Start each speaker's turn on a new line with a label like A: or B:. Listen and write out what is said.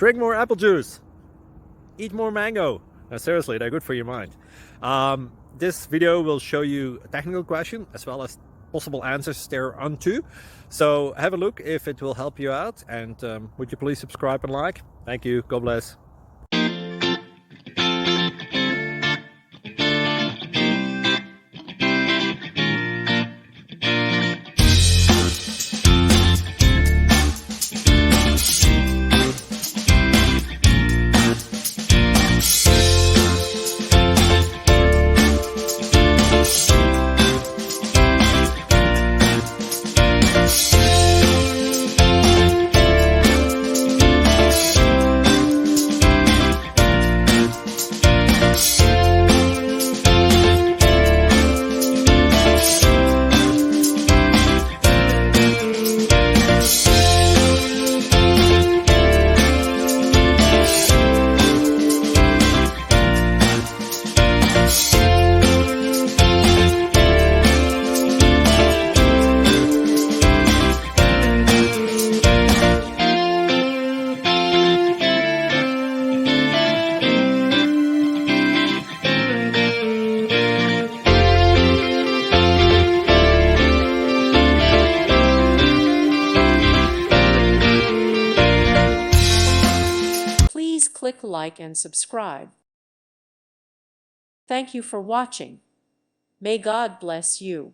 A: Drink more apple juice. Eat more mango. No, seriously, they're good for your mind. This video will show you a technical question as well as possible answers thereunto. So have a look if it will help you out, and would you please subscribe and like? Thank you. God bless.
B: Please click like and subscribe. Thank you for watching. May God bless you.